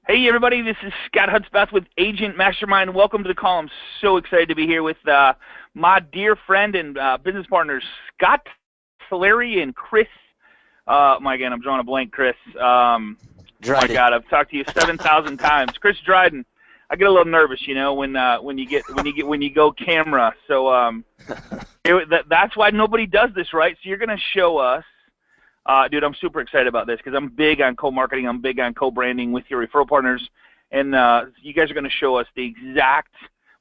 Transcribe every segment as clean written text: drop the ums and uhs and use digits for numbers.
Hey everybody, this is Scott Hudspeth with Agent Mastermind. Welcome to the call. I'm so excited to be here with my dear friend and business partners, Scott Solari and Chris. I'm drawing a blank, Chris. My God, I've talked to you 7,000 times. Chris Dryden. I get a little nervous, when you go camera. So that's why nobody does this, right? So you're gonna show us. Dude, I'm super excited about this because I'm big on co-marketing. I'm big on co-branding with your referral partners. And you guys are going to show us the exact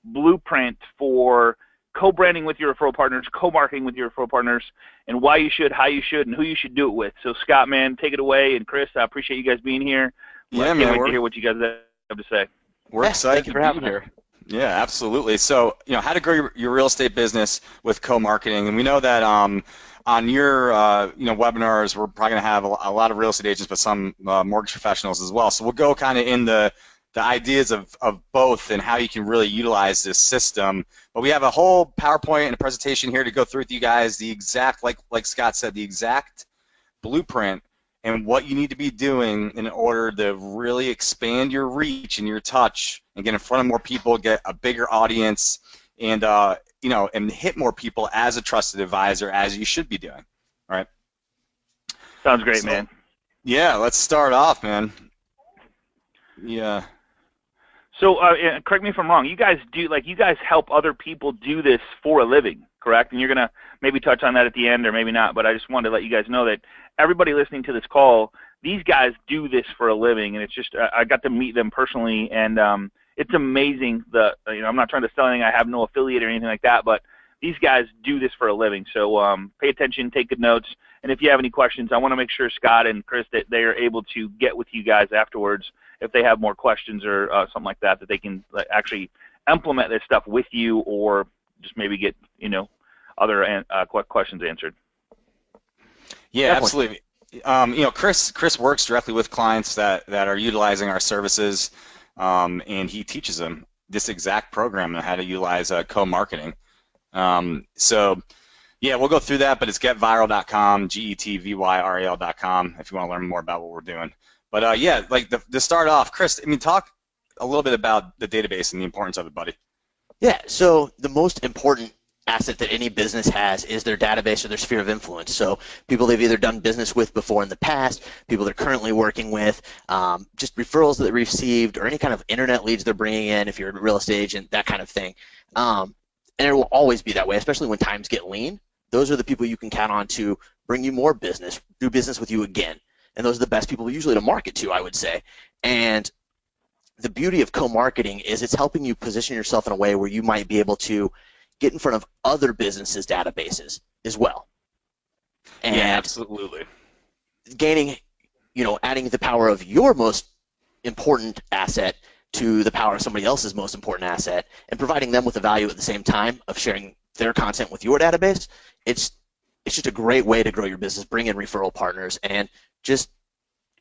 blueprint for co-branding with your referral partners, co-marketing with your referral partners, and why you should, how you should, and who you should do it with. So, Scott, man, take it away. And, Chris, I appreciate you guys being here. Yeah, I can't wait to hear what you guys have to say. We're excited to be here. Yeah, absolutely. So, how to grow your real estate business with co-marketing. And we know that on your webinars, we're probably going to have a lot of real estate agents, but some mortgage professionals as well. So we'll go kind of in the ideas of both and how you can really utilize this system. But we have a whole PowerPoint and a presentation here to go through with you guys, the exact, like Scott said, the exact blueprint and what you need to be doing in order to really expand your reach and your touch and get in front of more people, get a bigger audience, and and hit more people as a trusted advisor, as you should be doing. All right. Sounds great, man. Yeah, let's start off, man. Yeah. So, correct me if I'm wrong. You guys help other people do this for a living, correct? And you're gonna maybe touch on that at the end, or maybe not. But I just wanted to let you guys know that everybody listening to this call, these guys do this for a living, and it's just I got to meet them personally, and it's amazing. I'm not trying to sell anything. I have no affiliate or anything like that, but these guys do this for a living. So pay attention, take good notes, and if you have any questions, I want to make sure Scott and Chris that they are able to get with you guys afterwards if they have more questions or something like that they can actually implement this stuff with you, or just maybe get other questions answered. Yeah, definitely. Absolutely. Chris works directly with clients that are utilizing our services. And he teaches them this exact program on how to utilize co-marketing. So, yeah, we'll go through that, but it's getviral.com, getvyral.com, if you want to learn more about what we're doing. But, yeah, to start off, Chris, talk a little bit about the database and the importance of it, buddy. Yeah, so the most important asset that any business has is their database or their sphere of influence. So people they've either done business with before in the past, people they're currently working with, just referrals that they received, or any kind of internet leads they're bringing in if you're a real estate agent, that kind of thing. And it will always be that way, especially when times get lean. Those are the people you can count on to bring you more business, do business with you again. And those are the best people usually to market to, I would say. And the beauty of co-marketing is it's helping you position yourself in a way where you might be able to get in front of other businesses' databases as well. And yeah, absolutely. Gaining, adding the power of your most important asset to the power of somebody else's most important asset, and providing them with the value at the same time of sharing their content with your database. It's just a great way to grow your business, bring in referral partners, and just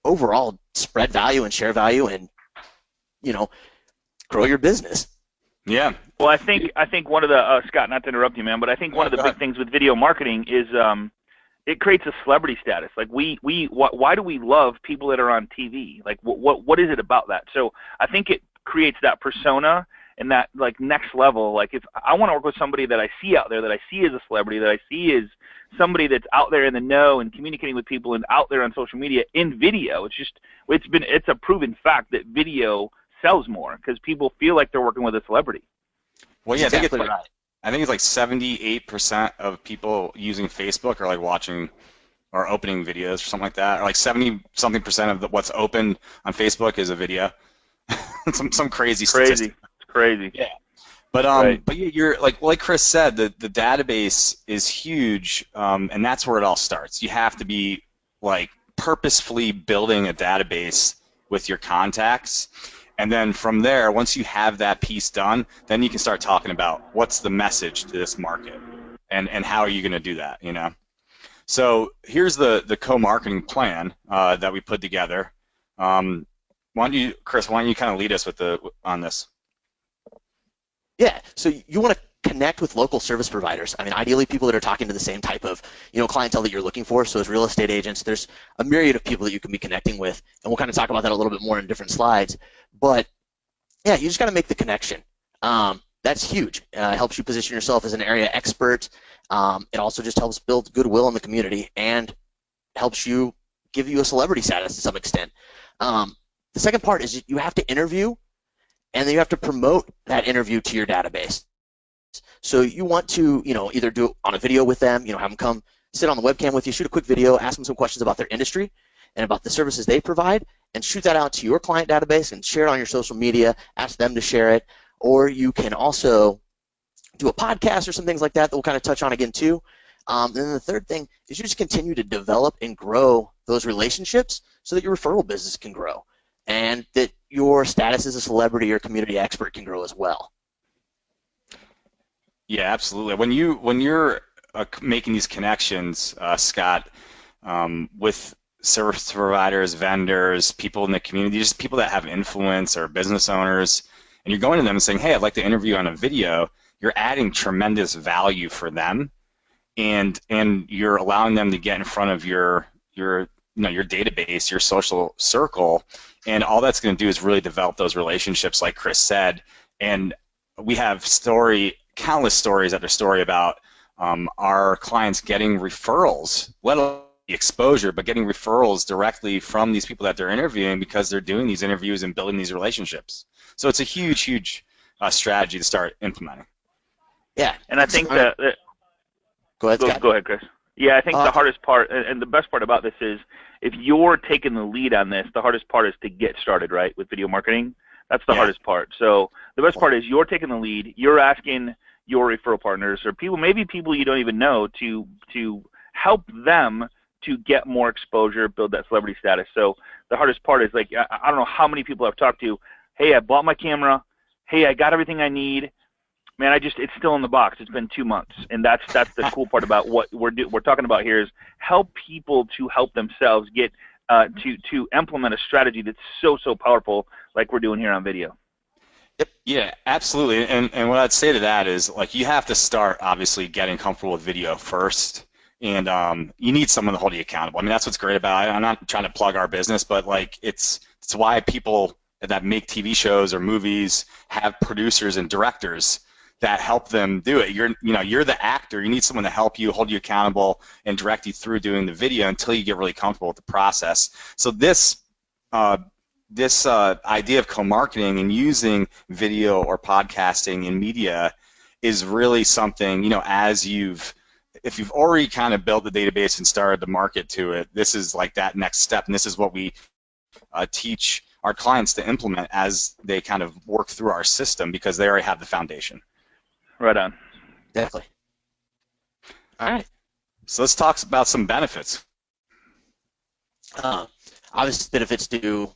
overall spread value and share value, and grow your business. Yeah. Well, I think one of the Scott, not to interrupt you, man, but I think one of the big things with video marketing is it creates a celebrity status. Like why do we love people that are on TV? Like what is it about that? So I think it creates that persona and that next level. Like if I want to work with somebody that I see out there, that I see as a celebrity, that I see as somebody that's out there in the know and communicating with people and out there on social media in video. It's a proven fact that video sells more because people feel like they're working with a celebrity. Well, yeah, Exactly right. I think it's like 78% of people using Facebook are watching or opening videos or something like that. Or 70-something% of what's open on Facebook is a video. some crazy statistic. It's crazy. Yeah. But yeah, you're like Chris said, the database is huge, and that's where it all starts. You have to be purposefully building a database with your contacts. And then from there, once you have that piece done, then you can start talking about what's the message to this market and how are you going to do that, So here's the co-marketing plan that we put together. Chris, why don't you kind of lead us on this? Yeah, so you want to connect with local service providers. I mean, ideally people that are talking to the same type of, clientele that you're looking for. So as real estate agents, there's a myriad of people that you can be connecting with, and we'll kind of talk about that a little bit more in different slides. But yeah, you just got to make the connection. That's huge. It helps you position yourself as an area expert. It also just helps build goodwill in the community and helps you give you a celebrity status to some extent. The second part is you have to interview, and then you have to promote that interview to your database. So you want to, either do it on a video with them, have them come sit on the webcam with you, shoot a quick video, ask them some questions about their industry and about the services they provide, and shoot that out to your client database and share it on your social media, ask them to share it. Or you can also do a podcast or some things like that we'll kind of touch on again too. And then the third thing is you just continue to develop and grow those relationships so that your referral business can grow and that your status as a celebrity or community expert can grow as well. Yeah, absolutely. When you're making these connections, Scott, with service providers, vendors, people in the community, just people that have influence or business owners, and you're going to them and saying, hey, I'd like to interview on a video, you're adding tremendous value for them, and you're allowing them to get in front of your database, your social circle, and all that's going to do is really develop those relationships, like Chris said. And we have countless stories after story about our clients getting referrals, let alone the exposure, but getting referrals directly from these people that they're interviewing because they're doing these interviews and building these relationships. So it's a huge, huge strategy to start implementing. Yeah, and I think that go ahead, Chris. Yeah, I think the hardest part and the best part about this is if you're taking the lead on this, the hardest part is to get started, right, with video marketing. That's the hardest part. So the best part is you're taking the lead. You're asking your referral partners or maybe people you don't even know to help them to get more exposure, build that celebrity status. So the hardest part is, like, I don't know how many people I've talked to. Hey, I bought my camera. Hey, I got everything I need. Man, it's still in the box. It's been 2 months, and that's the cool part about what we're talking about here is help people to help themselves get to implement a strategy that's so powerful, like we're doing here on video. Yep. Yeah, absolutely. And what I'd say to that is, like, you have to start obviously getting comfortable with video first, and you need someone to hold you accountable. I mean, that's what's great about it. I'm not trying to plug our business, but like it's why people that make TV shows or movies have producers and directors that help them do it. You're the actor. You need someone to help you, hold you accountable, and direct you through doing the video until you get really comfortable with the process. So this idea of co-marketing and using video or podcasting in media is really something, if you've already kind of built the database and started to market to it, this is like that next step, and this is what we teach our clients to implement as they kind of work through our system because they already have the foundation. Right on. Definitely. All right. So let's talk about some benefits. Obviously, benefits to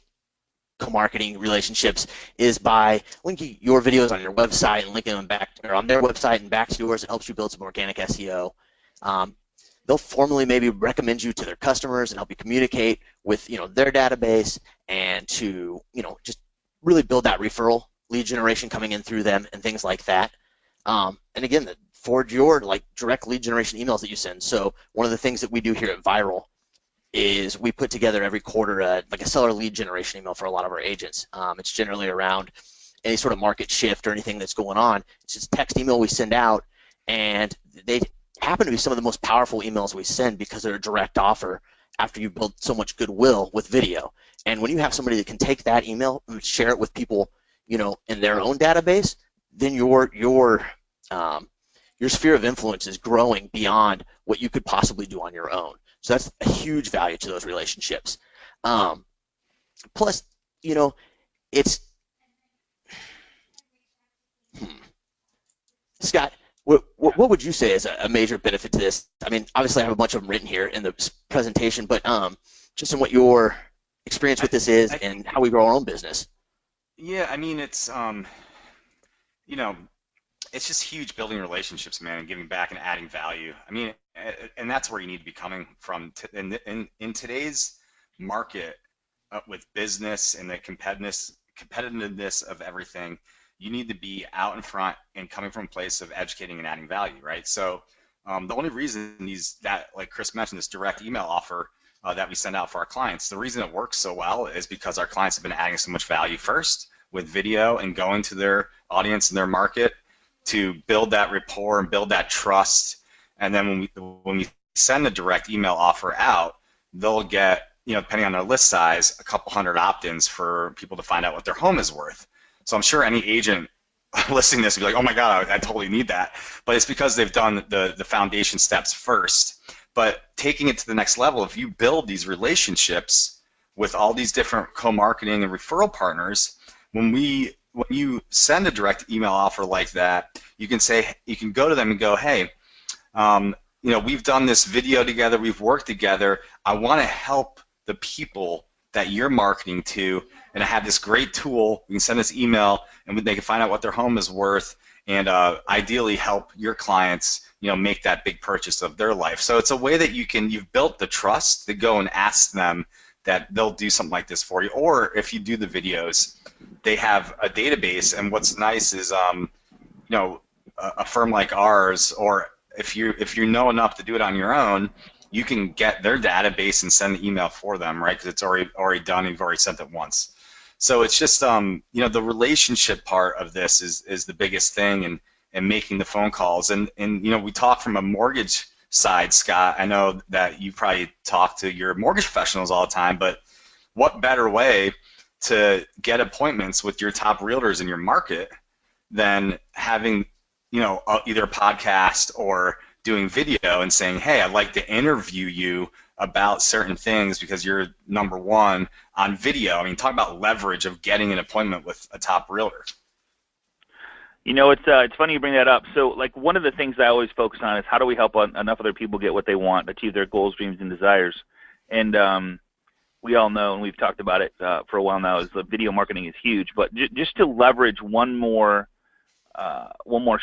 co-marketing relationships is by linking your videos on your website and linking them back on their website and back to yours. It helps you build some organic SEO. They'll formally maybe recommend you to their customers and help you communicate with their database and to just really build that referral lead generation coming in through them and things like that. And again, forward your direct lead generation emails that you send. So one of the things that we do here at Viral is we put together every quarter a seller lead generation email for a lot of our agents. It's generally around any sort of market shift or anything that's going on. It's just a text email we send out, and they happen to be some of the most powerful emails we send because they're a direct offer after you build so much goodwill with video. And when you have somebody that can take that email and share it with people in their own database, then your sphere of influence is growing beyond what you could possibly do on your own. So that's a huge value to those relationships. Plus, it's Scott, what would you say is a major benefit to this? I mean, obviously I have a bunch of them written here in the presentation, but just in what your experience with this is and how we grow our own business. Yeah, I mean, it's it's just huge building relationships, man, and giving back and adding value. I mean, and that's where you need to be coming from. In today's market with business and the competitiveness of everything, you need to be out in front and coming from a place of educating and adding value, right? So the only reason like Chris mentioned, this direct email offer that we send out for our clients, the reason it works so well is because our clients have been adding so much value first with video and going to their audience and their market to build that rapport and build that trust. And then when we send a direct email offer out, they'll get, depending on their list size, a couple hundred opt-ins for people to find out what their home is worth. So I'm sure any agent listening to this would be like, oh my God, I totally need that. But it's because they've done the foundation steps first. But taking it to the next level, if you build these relationships with all these different co-marketing and referral partners, when you send a direct email offer like that, you can go to them and go, hey, we've done this video together, we've worked together, I want to help the people that you're marketing to, and I have this great tool, we can send this email, and they can find out what their home is worth, and ideally help your clients, make that big purchase of their life. So it's a way that you've built the trust to go and ask them that they'll do something like this for you. Or if you do the videos, they have a database, and what's nice is, a firm like ours, or if you know enough to do it on your own, you can get their database and send the email for them, right? Because it's already done, and you've already sent it once. So it's just, the relationship part of this is the biggest thing, and making the phone calls. And we talk from a mortgage side, Scott. I know that you probably talk to your mortgage professionals all the time, but what better way to get appointments with your top realtors in your market than having, either a podcast or doing video and saying, hey, I'd like to interview you about certain things because you're number one on video. I mean, talk about leverage of getting an appointment with a top realtor. It's funny you bring that up. So, like, one of the things I always focus on is how do we help enough other people get what they want, achieve their goals, dreams, and desires. And we all know, and we've talked about it for a while now, is that video marketing is huge. But just to leverage one more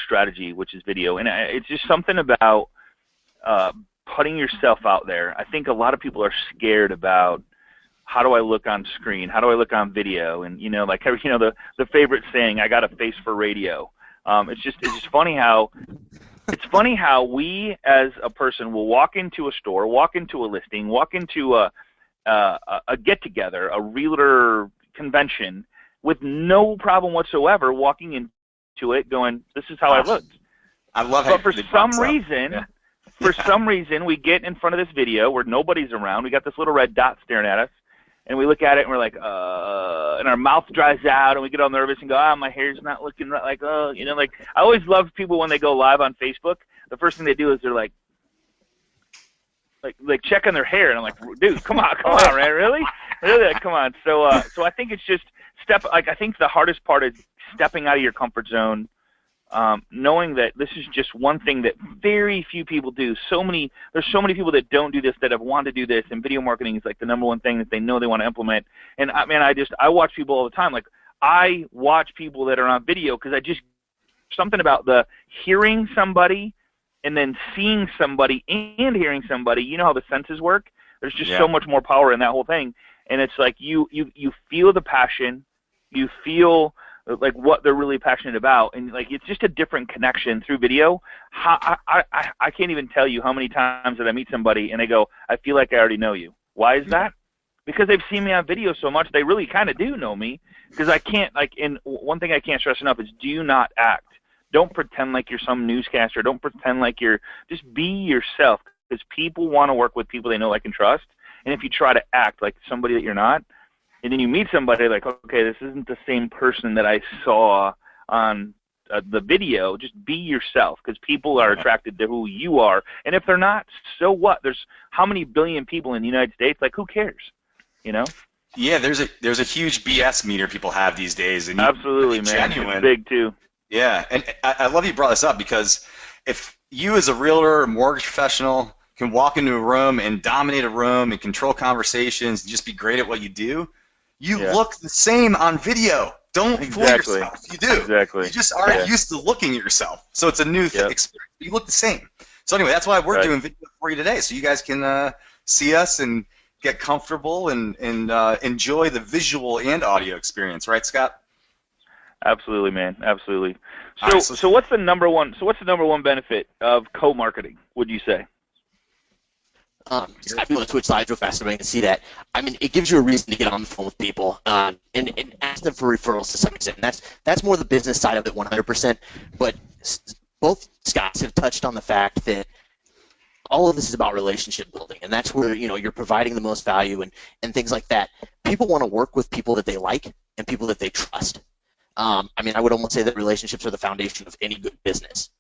strategy, which is video, and it's just something about putting yourself out there. I think a lot of people are scared about, how do I look on screen? How do I look on video? And the favorite saying, I got a face for radio. It's just funny how we as a person will walk into a store, walk into a listing, walk into a get together, a realtor convention, with no problem whatsoever walking into it going, this is how I looked. I love how. But for some reason, we get in front of this video where nobody's around. We got this little red dot staring at us. And we look at it and we're like, and our mouth dries out, and we get all nervous and go, my hair's not looking right. Like, I always love people when they go live on Facebook. The first thing they do is they're like checking their hair, and I'm like, dude, come on, man, really? Like, come on. So I think it's just I think the hardest part is stepping out of your comfort zone. Knowing that this is just one thing that very few people do. There's so many people that don't do this, that have wanted to do this, and video marketing is like the number one thing that they know they want to implement. And I watch people all the time. Like, I watch people that are on video because something about the hearing somebody and then seeing somebody and hearing somebody. You know how the senses work? There's just so much more power in that whole thing. And it's like you feel the passion, you feel like what they're really passionate about, and like it's just a different connection through video. I can't even tell you how many times that I meet somebody and they go, I feel like I already know you. Why is that? Because they've seen me on video so much, they really kind of do know me. Because I can't, and one thing I can't stress enough is, do not act. Don't pretend like you're some newscaster. Don't pretend like just be yourself, because people want to work with people they know, like, and trust. And if you try to act like somebody that you're not, and then you meet somebody like, okay, this isn't the same person that I saw on the video, just be yourself, because people are attracted to who you are. And if they're not, so what? There's how many billion people in the United States? Like, who cares? Yeah, there's a huge BS meter people have these days, and absolutely, man, genuine. It's big too. Yeah, and I love you brought this up, because if you as a realtor or mortgage professional can walk into a room and dominate a room and control conversations and just be great at what you do, you look the same on video. Don't fool yourself. You do. Exactly. You just aren't used to looking at yourself. So it's a new experience. You look the same. So anyway, that's why we're doing video for you today, so you guys can see us and get comfortable and enjoy the visual and audio experience. Right, Scott? Absolutely, man. Absolutely. All So, right, so what's the number one? So, what's the number one benefit of co-marketing? Would you say? Scott, people on Twitch slides real fast, everybody can see that. I mean, it gives you a reason to get on the phone with people and ask them for referrals to some extent. That's more the business side of it, 100%. But both Scotts have touched on the fact that all of this is about relationship building, and that's where you're providing the most value and things like that. People want to work with people that they like and people that they trust. I mean, I would almost say that relationships are the foundation of any good business.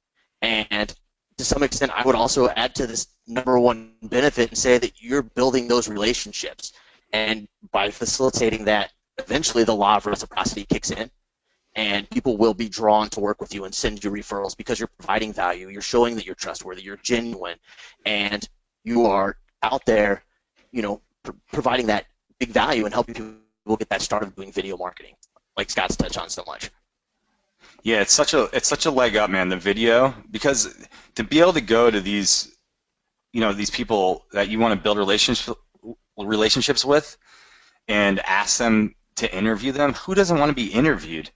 And to some extent, I would also add to this number one benefit and say that you're building those relationships. And by facilitating that, eventually the law of reciprocity kicks in, and people will be drawn to work with you and send you referrals because you're providing value, you're showing that you're trustworthy, you're genuine, and you are out there, providing that big value and helping people get that start of doing video marketing, like Scott's touched on so much. Yeah, it's such a leg up, man, the video, because to be able to go to these people that you want to build relationships with and ask them to interview them, who doesn't want to be interviewed?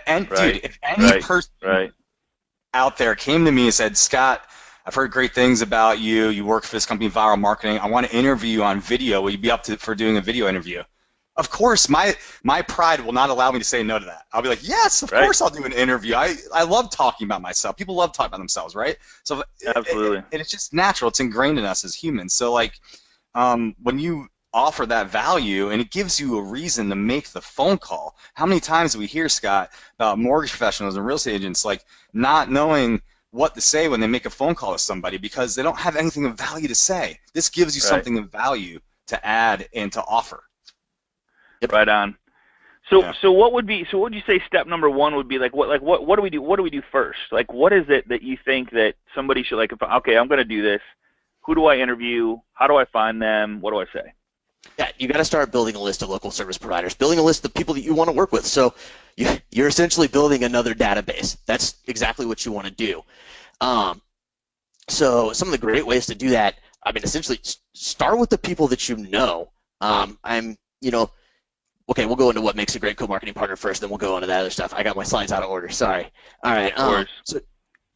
Dude, if any person out there came to me and said, Scott, I've heard great things about you. You work for this company, Viral Marketing. I want to interview you on video. Will you be up for doing a video interview? Of course, my pride will not allow me to say no to that. I'll be like, yes, of course I'll do an interview. I love talking about myself. People love talking about themselves, right? So Absolutely. It's just natural. It's ingrained in us as humans. So like, when you offer that value and it gives you a reason to make the phone call. How many times do we hear, Scott, about mortgage professionals and real estate agents like not knowing what to say when they make a phone call to somebody because they don't have anything of value to say? This gives you something of value to add and to offer. Right on. So what would you say step number one would be? Like what do we do? What do we do first? Like what is it that you think that somebody should okay, I'm going to do this. Who do I interview? How do I find them? What do I say? Yeah, you got to start building a list of local service providers, building a list of people that you want to work with. So you're essentially building another database. That's exactly what you want to do. So some of the great ways to do that, I mean, essentially start with the people that you know. Okay, we'll go into what makes a great co-marketing partner first, then we'll go into that other stuff. I got my slides out of order. Sorry. All right. So,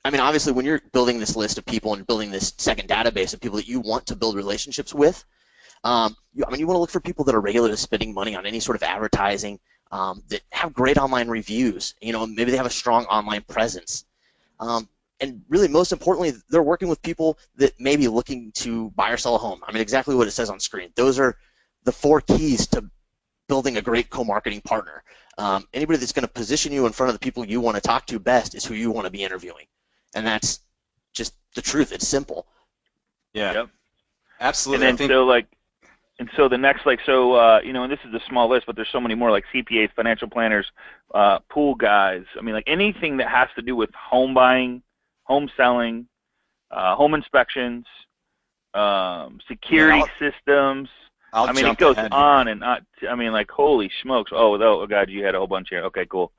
I mean, obviously, when you're building this list of people and building this second database of people that you want to build relationships with, you want to look for people that are regularly spending money on any sort of advertising, that have great online reviews. Maybe they have a strong online presence. And really, most importantly, they're working with people that may be looking to buy or sell a home. I mean, exactly what it says on screen. Those are the 4 keys to building a great co-marketing partner. Anybody that's going to position you in front of the people you want to talk to best is who you want to be interviewing. And that's just the truth. It's simple. Yeah. Yep. Absolutely. And then and so the next, and this is a small list, but there's so many more, like CPAs, financial planners, pool guys. I mean, like anything that has to do with home buying, home selling, home inspections, security systems. I mean, it goes on and on. I mean, like, holy smokes. Oh, God, you had a whole bunch here. Okay, cool.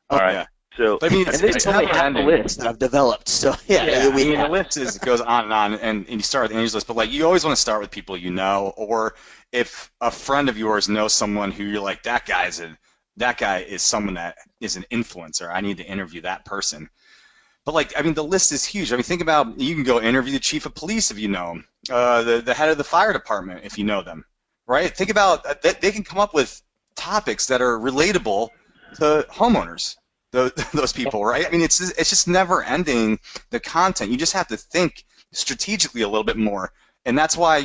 All right. Yeah. So, I mean, it's only half the list that I've developed. So, the list goes on and you start with the Angie's list, but like you always want to start with people you know, or if a friend of yours knows someone who you're like, that guy is someone that is an influencer. I need to interview that person. But like, I mean, the list is huge. I mean, think about, you can go interview the chief of police if you know him, the head of the fire department if you know them, right? Think about they can come up with topics that are relatable to homeowners. Those people, right? I mean, it's just never ending, the content. You just have to think strategically a little bit more, and that's why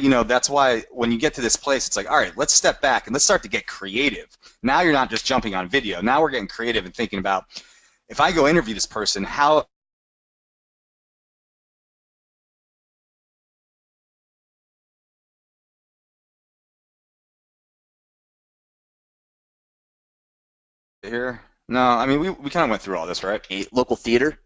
when you get to this place, it's like, all right, let's step back and let's start to get creative. Now you're not just jumping on video. Now we're getting creative and thinking about, if I go interview this person, how here. No, I mean, we kind of went through all this, right? A local theater.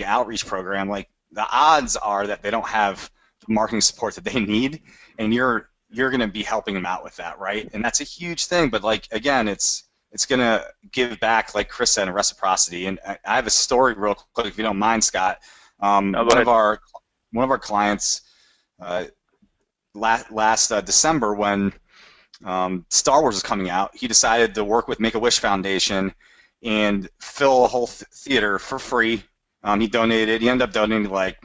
outreach program, like the odds are that they don't have the marketing support that they need, and you're going to be helping them out with that, right? And that's a huge thing. But like again, it's going to give back, like Chris said, in reciprocity. And I have a story real quick, if you don't mind, Scott. One of our clients last December, when Star Wars was coming out, he decided to work with Make-A-Wish Foundation and fill a whole theater for free. He ended up donating like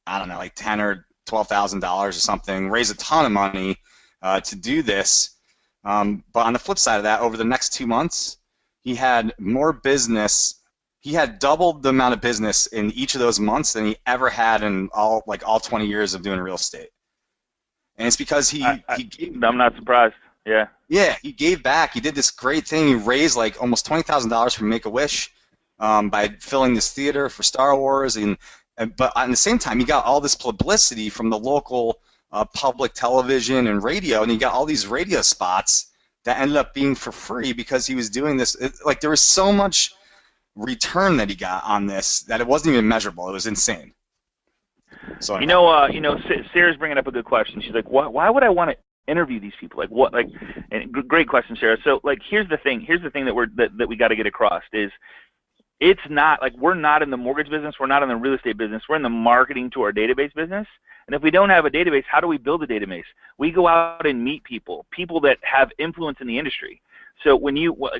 $10,000 or $12,000 or something, raised a ton of money to do this. But on the flip side of that, over the next 2 months, he had more business. He had doubled the amount of business in each of those months than he ever had in all 20 years of doing real estate. And it's because I'm not surprised. Yeah. Yeah, he gave back. He did this great thing. He raised like almost $20,000 from Make-A-Wish by filling this theater for Star Wars, but at the same time, he got all this publicity from the local public television and radio, and he got all these radio spots that ended up being for free because he was doing this. There was so much return that he got on this that it wasn't even measurable. It was insane. So Sarah's bringing up a good question. She's like, why would I want to interview these people? And great question, Sarah. So here's the thing that we got to get across is, it's not like we're not in the mortgage business, we're not in the real estate business, we're in the marketing to our database business. And if we don't have a database, how do we build a database? We go out and meet people that have influence in the industry. So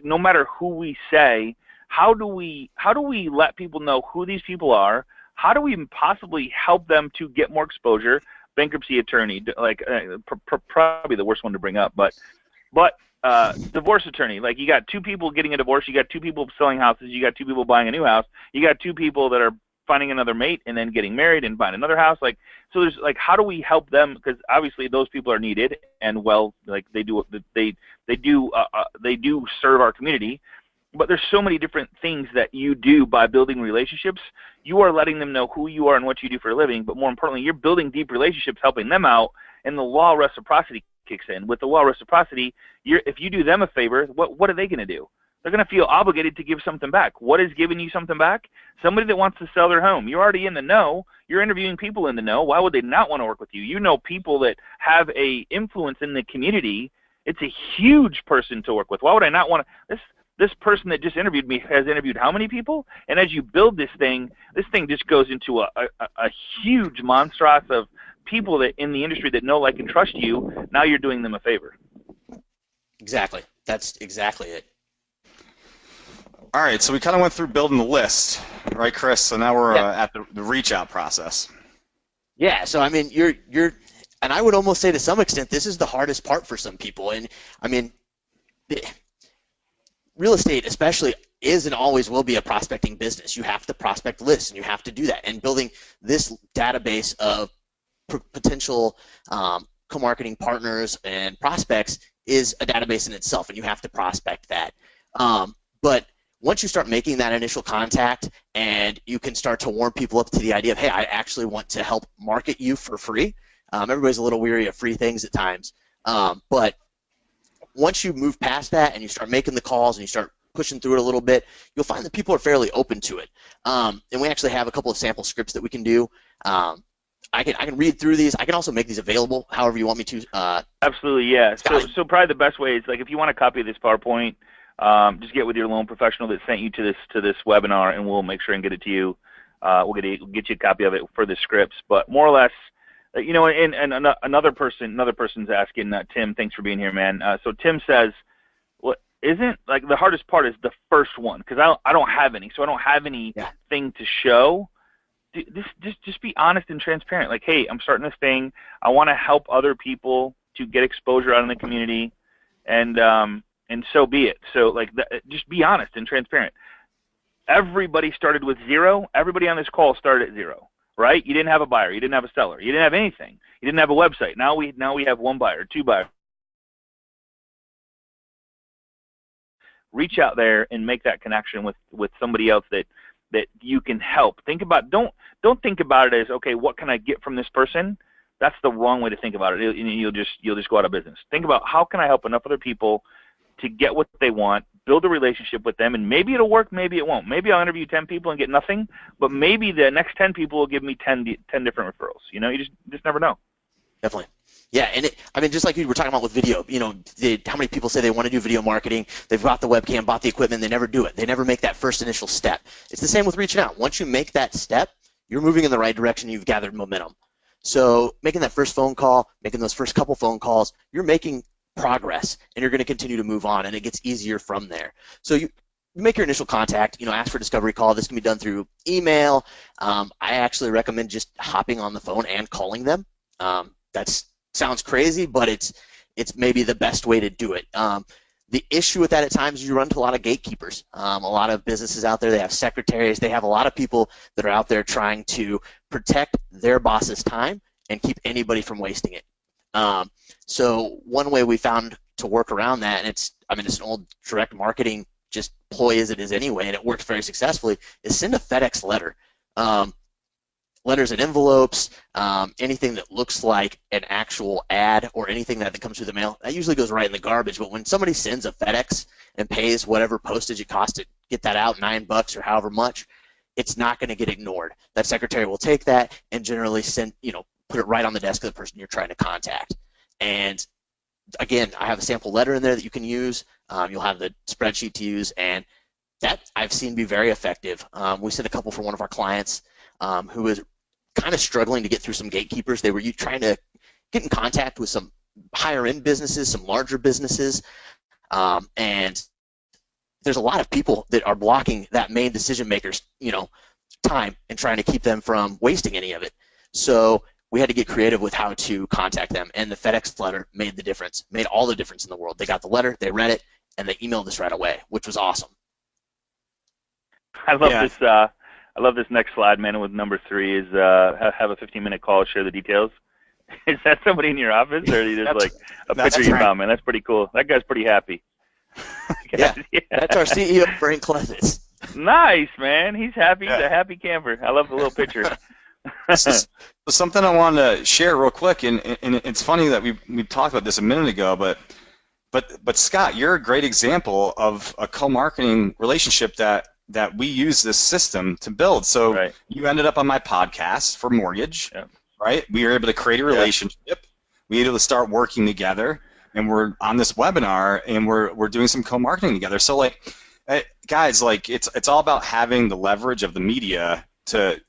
no matter who we say, how do we let people know who these people are? How do we possibly help them to get more exposure? Bankruptcy attorney, probably the worst one to bring up, but divorce attorney. Like, you got two people getting a divorce, you got two people selling houses, you got two people buying a new house, you got two people that are finding another mate and then getting married and buying another house. So there's how do we help them? Because obviously those people are needed, and they do serve our community. But there's so many different things that you do by building relationships. You are letting them know who you are and what you do for a living, but more importantly, you're building deep relationships, helping them out, and the law of reciprocity kicks in. With the law of reciprocity, if you do them a favor, what are they going to do? They're going to feel obligated to give something back. What is giving you something back? Somebody that wants to sell their home. You're already in the know. You're interviewing people in the know. Why would they not want to work with you? You know people that have a influence in the community. It's a huge person to work with. Why would I not want to? This person that just interviewed me has interviewed how many people? And as you build this thing just goes into a huge monstrous of people that in the industry that know, like, and trust you. Now you're doing them a favor. Exactly. That's exactly it. All right, so we kind of went through building the list, right, Chris? So now we're at the reach out process. Yeah. So I mean, you're, and I would almost say to some extent this is the hardest part for some people. And I mean, real estate especially is and always will be a prospecting business. You have to prospect lists, and you have to do that. And building this database of potential co-marketing partners and prospects is a database in itself, and you have to prospect that. But once you start making that initial contact and you can start to warm people up to the idea of, hey, I actually want to help market you for free. Everybody's a little weary of free things at times. But once you move past that and you start making the calls and you start pushing through it a little bit, you'll find that people are fairly open to it. And we actually have a couple of sample scripts that we can do. I can read through these. I can also make these available however you want me to. Absolutely, yeah. So probably the best way is, like, if you want a copy of this PowerPoint, just get with your loan professional that sent you to this webinar, and we'll make sure and get it to you. We'll get you a copy of it for the scripts. But more or less, and another person's asking, Tim, thanks for being here, man. So Tim says, well, isn't, like, the hardest part is the first one, because I don't have any, so I don't have anything to show. Just be honest and transparent. Like, hey, I'm starting this thing. I want to help other people to get exposure out in the community, and so be it. So, like, just be honest and transparent. Everybody started with zero. Everybody on this call started at zero. Right? You didn't have a buyer. You didn't have a seller. You didn't have anything. You didn't have a website. Now we have one buyer, two buyers. Reach out there and make that connection with somebody else that you can help. Think about don't think about it as, okay, what can I get from this person? That's the wrong way to think about it. You'll just go out of business. Think about, how can I help enough other people to get what they want, build a relationship with them, and maybe it'll work, maybe it won't. Maybe I'll interview 10 people and get nothing, but maybe the next 10 people will give me 10 different referrals. You know, you just never know. Definitely. Yeah, and I mean, just like you were talking about with video, you know, how many people say they want to do video marketing, they've bought the webcam, bought the equipment, they never do it. They never make that first initial step. It's the same with reaching out. Once you make that step, you're moving in the right direction, you've gathered momentum. So making that first phone call, making those first couple phone calls, you're making progress, and you're going to continue to move on, and it gets easier from there. So you make your initial contact, you know, ask for a discovery call. This can be done through email. I actually recommend just hopping on the phone and calling them. That sounds crazy, but it's maybe the best way to do it. The issue with that at times is you run into a lot of gatekeepers. A lot of businesses out there, they have secretaries, they have a lot of people that are out there trying to protect their boss's time and keep anybody from wasting it. So one way we found to work around that, and it's an old direct marketing just ploy as it is anyway, and it works very successfully, is send a FedEx letter. Letters and envelopes, anything that looks like an actual ad or anything that comes through the mail, that usually goes right in the garbage. But when somebody sends a FedEx and pays whatever postage it costs to get that out, $9 or however much, it's not going to get ignored. That secretary will take that and generally put it right on the desk of the person you're trying to contact. And again, I have a sample letter in there that you can use. You'll have the spreadsheet to use, and that I've seen be very effective. We sent a couple for one of our clients who was kind of struggling to get through some gatekeepers. They were trying to get in contact with some higher-end businesses, some larger businesses, and there's a lot of people that are blocking that main decision maker's, time and trying to keep them from wasting any of it. So we had to get creative with how to contact them, and the FedEx letter made the difference, made all the difference in the world. They got the letter, they read it, and they emailed us right away, which was awesome. I love this. I love this next slide, man. With number 3 is have a 15-minute call, share the details. Is that somebody in your office, or is it just like a picture you found, man? That's pretty cool. That guy's pretty happy. Yeah, that's our CEO, Frank Clevitz. Nice, man. He's happy. He's a happy camper. I love the little picture. So something I wanted to share real quick, and it's funny that we talked about this a minute ago, but Scott, you're a great example of a co-marketing relationship that we use this system to build. So you ended up on my podcast for mortgage, right? We were able to create a relationship. We were able to start working together, and we're on this webinar, and we're doing some co-marketing together. So guys, it's all about having the leverage of the media to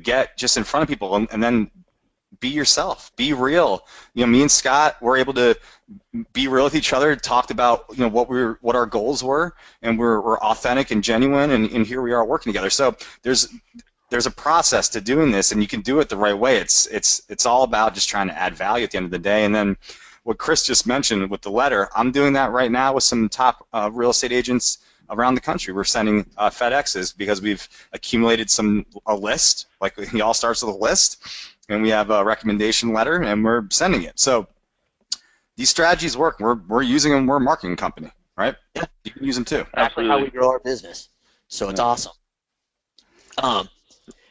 get just in front of people, and then be yourself, be real. Me and Scott were able to be real with each other, talked about what our goals were, and we're authentic and genuine, and here we are working together. So there's a process to doing this, and you can do it the right way. It's all about just trying to add value at the end of the day. And then what Chris just mentioned with the letter, I'm doing that right now with some top real estate agents around the country. We're sending FedExes because we've accumulated a list. Like, it all starts with a list, and we have a recommendation letter, and we're sending it. So these strategies work. We're using them. We're a marketing company, right? Yeah. You can use them too. Absolutely. How we grow our business. So it's awesome. And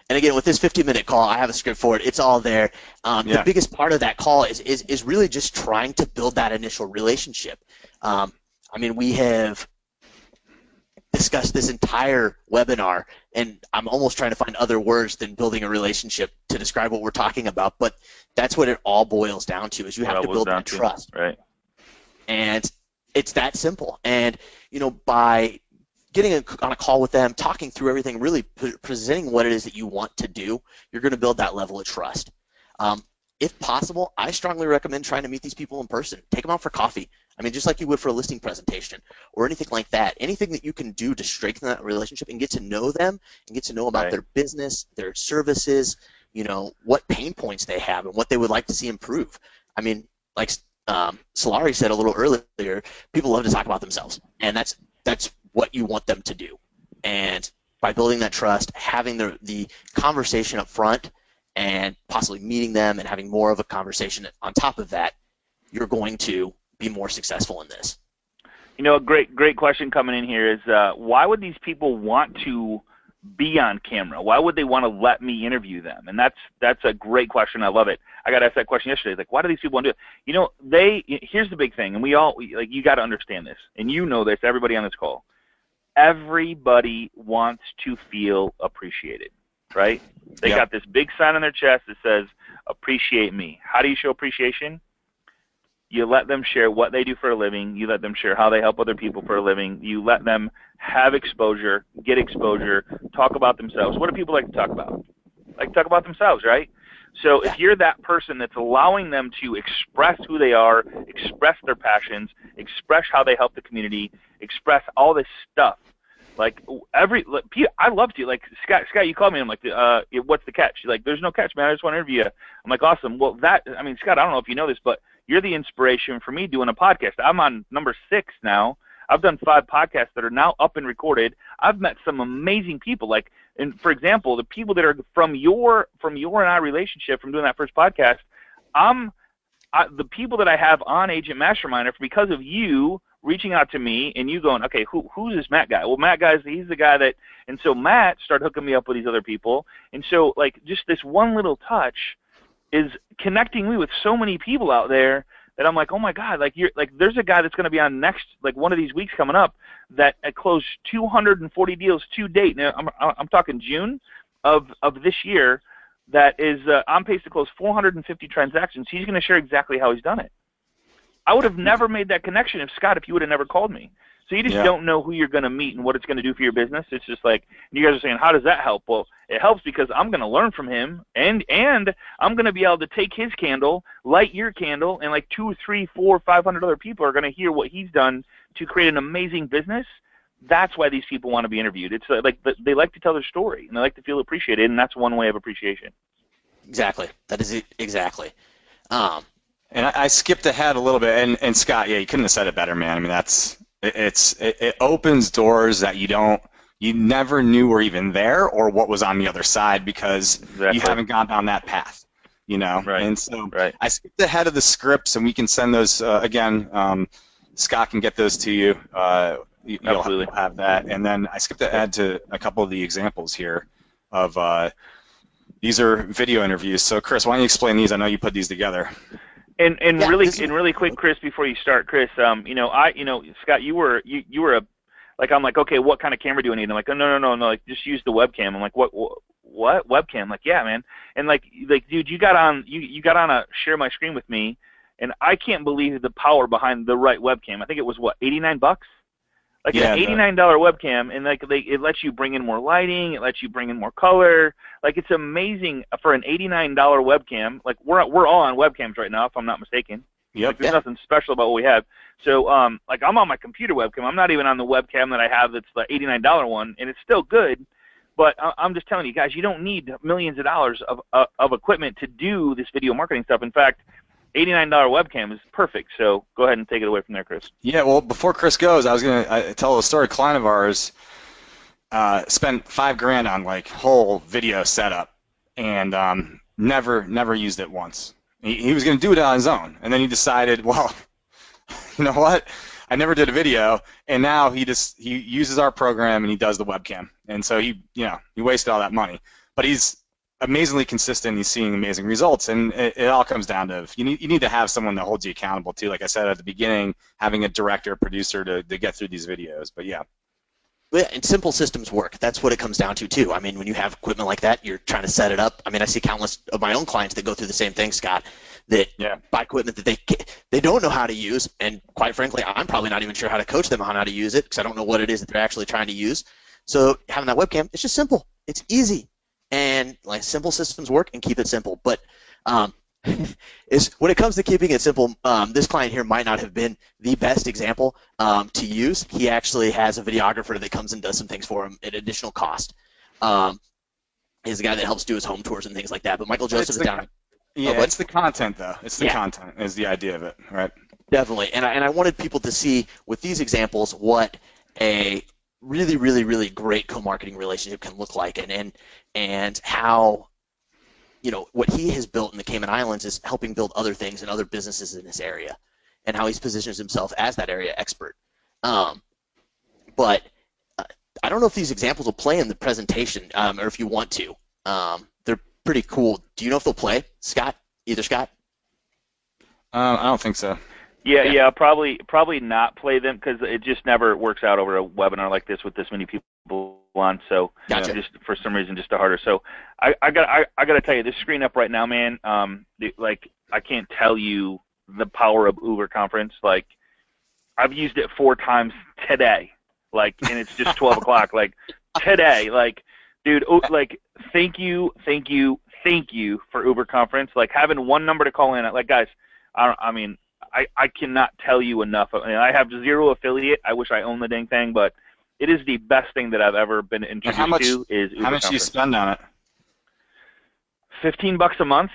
again, with this 15-minute call, I have a script for it. It's all there. The biggest part of that call is really just trying to build that initial relationship. We have discussed this entire webinar, and I'm almost trying to find other words than building a relationship to describe what we're talking about, but that's what it all boils down to, is you have to build that trust. Right. And it's that simple. And, by getting on a call with them, talking through everything, really presenting what it is that you want to do, you're going to build that level of trust. If possible, I strongly recommend trying to meet these people in person. Take them out for coffee. Just like you would for a listing presentation or anything like that. Anything that you can do to strengthen that relationship and get to know them and get to know about their business, their services, what pain points they have and what they would like to see improve. Like Solari said a little earlier, people love to talk about themselves, and that's what you want them to do. And by building that trust, having the conversation up front, and possibly meeting them and having more of a conversation on top of that, you're going to be more successful in this. A great question coming in here is why would these people want to be on camera? Why would they want to let me interview them? And that's a great question. I love it. I got asked that question yesterday. Like, why do these people want to do it? You know, here's the big thing, and we all, like, you got to understand this, and you know this, everybody on this call. Everybody wants to feel appreciated, right? They got this big sign on their chest that says, appreciate me. How do you show appreciation? You let them share what they do for a living. You let them share how they help other people for a living. You let them have exposure, get exposure, talk about themselves. What do people like to talk about? Like to talk about themselves, right? So if you're that person that's allowing them to express who they are, express their passions, express how they help the community, express all this stuff, like I love to, like, Scott, you called me, and I'm like, what's the catch? You're like, there's no catch, man. I just want to interview you. I'm like, awesome. Well, I mean, Scott, I don't know if you know this, but you're the inspiration for me doing a podcast. I'm on number 6 now. I've done 5 podcasts that are now up and recorded. I've met some amazing people. Like, and for example, the people that are from your and I relationship from doing that first podcast, the people that I have on Agent Mastermind are because of you reaching out to me and you going, okay, who's this Matt guy? Well, Matt he's the guy that, and so Matt started hooking me up with these other people. And so, like, just this one little touch is connecting me with so many people out there that I'm like, oh my God, like, there's a guy that's going to be on next, like, one of these weeks coming up that closed 240 deals to date. Now, I'm talking June of this year, that is on pace to close 450 transactions. He's going to share exactly how he's done it. I would have never made that connection if you would have never called me. So you just don't know who you're going to meet and what it's going to do for your business. It's just like, you guys are saying, how does that help? Well, it helps because I'm going to learn from him, and I'm going to be able to take his candle, light your candle, and like 2, 3, 4, 500 other people are going to hear what he's done to create an amazing business. That's why these people want to be interviewed. It's like they like to tell their story, and they like to feel appreciated, and that's one way of appreciation. Exactly. That is it. Exactly. And I skipped ahead a little bit, and Scott, you couldn't have said it better, man. I mean, it opens doors that you never knew were even there or what was on the other side because you haven't gone down that path, you know. Right. And so I skipped ahead of the scripts, and we can send those again. Scott can get those to you. You'll have that, and then I skipped ahead to a couple of the examples here of these are video interviews. So, Chris, why don't you explain these? I know you put these together. And really quick, Chris, before you start, Chris, Scott, you were like, I'm like, okay, what kind of camera do I need? And I'm like, oh, no, like, just use the webcam. I'm like, what webcam? I'm like, yeah, man. And like, dude, you got on a share my screen with me, and I can't believe the power behind the right webcam. I think it was what, $89? Like an $89 webcam, and like it lets you bring in more lighting, it lets you bring in more color. Like, it's amazing for an $89 webcam. Like, we're all on webcams right now, if I'm not mistaken. Yep. Like, there's nothing special about what we have. So like, I'm on my computer webcam. I'm not even on the webcam that I have that's the $89 one, and it's still good. But I'm just telling you guys, you don't need millions of dollars of equipment to do this video marketing stuff. In fact, $89 webcam is perfect. So go ahead and take it away from there, Chris. Yeah, well, before Chris goes, I was going to tell a story. A client of ours spent $5,000 on like whole video setup and never used it once. He was going to do it on his own, and then he decided, well, you know what? I never did a video, and now he uses our program and he does the webcam, and so he wasted all that money, but he's amazingly consistent. He's seeing amazing results, and it all comes down to you need to have someone that holds you accountable too. Like I said at the beginning, having a director, producer to get through these videos. But yeah. Yeah, and simple systems work. That's what it comes down to too. I mean, when you have equipment like that, you're trying to set it up. I mean, I see countless of my own clients that go through the same thing, Scott, that buy equipment that they don't know how to use, and quite frankly, I'm probably not even sure how to coach them on how to use it because I don't know what it is that they're actually trying to use. So having that webcam, it's just simple. It's easy. And like, simple systems work, and keep it simple. But when it comes to keeping it simple, this client here might not have been the best example to use. He actually has a videographer that comes and does some things for him at additional cost. He's the guy that helps do his home tours and things like that. But Michael Joseph is down. Yeah, it's the content though. It's the content is the idea of it, right? Definitely. And I wanted people to see with these examples what a really, really, really great co-marketing relationship can look like, and how, what he has built in the Cayman Islands is helping build other things and other businesses in this area, and how he's positions himself as that area expert. But I don't know if these examples will play in the presentation, or if you want to. They're pretty cool. Do you know if they'll play, Scott? Either Scott? I don't think so. Yeah, probably not play them because it just never works out over a webinar like this with this many people on. So Gotcha. just for some reason, just harder. So I got to tell you, this screen up right now, man. Like I can't tell you the power of Uber Conference. Like I've used it 4 times today. Like, and it's just 12 o'clock. Like today, like, dude, like thank you for Uber Conference. Like having one number to call in. Like guys, I cannot tell you enough. I mean, I have 0 affiliate. I wish I owned the dang thing, but it is the best thing that I've ever been introduced to. Is Uber how much do you spend on it? $15 a month.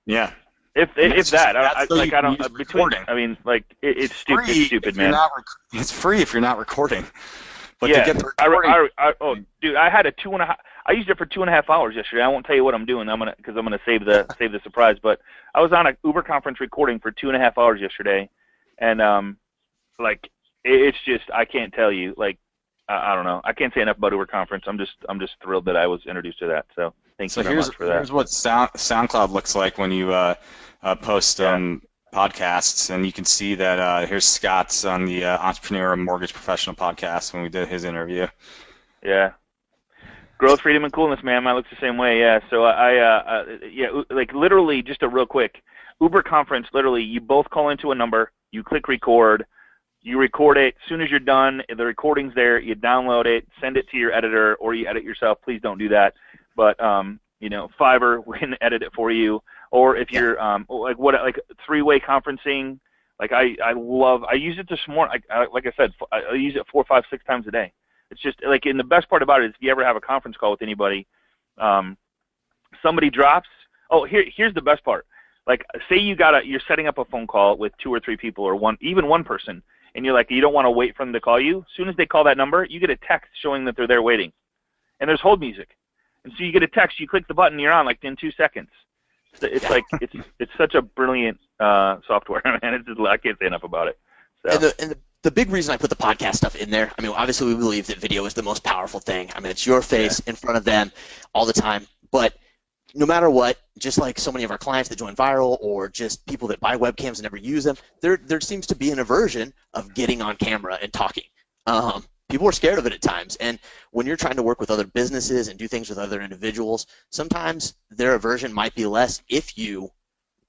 Yeah. If that, I don't. Recording. I mean, like it's stupid. It's stupid, man. It's free if you're not recording. But yeah. to get the recording, oh, dude, I had a 2.5. I used it for 2.5 hours yesterday. I won't tell you what I'm doing. Because I'm gonna save the surprise. But I was on a Uber Conference recording for 2.5 hours yesterday, and like it's just I can't tell you. Like I don't know. I can't say enough about Uber Conference. I'm just thrilled that I was introduced to that. So thank you very much for that. Here's what SoundCloud looks like when you post podcasts, and you can see that here's Scott's on the Entrepreneur and Mortgage Professional podcast when we did his interview. Yeah. Growth, freedom, and coolness, man. Mine looks the same way, yeah. So like literally, just a real quick, Uber Conference, literally, you both call into a number, you click record, you record it. As soon as you're done, the recording's there, you download it, send it to your editor, or you edit yourself. Please don't do that. But, Fiverr can edit it for you. Or if you're, like three-way conferencing, like I use it this morning. Like I said, I use it 4, 5, 6 times a day. It's just like, and the best part about it is if you ever have a conference call with anybody, somebody drops. Oh, here's the best part. Like, say you're setting up a phone call with 2 or 3 people or even one person, and you're like, you don't want to wait for them to call you. As soon as they call that number, you get a text showing that they're there waiting, and there's hold music, and so you get a text. You click the button, you're on like in 2 seconds. It's like it's such a brilliant software, man. It's just, I can't say enough about it. So. And the big reason I put the podcast stuff in there, I mean, obviously we believe that video is the most powerful thing. I mean, it's your face in front of them all the time. But no matter what, just like so many of our clients that join Viral or just people that buy webcams and never use them, there seems to be an aversion of getting on camera and talking. People are scared of it at times. And when you're trying to work with other businesses and do things with other individuals, sometimes their aversion might be less if you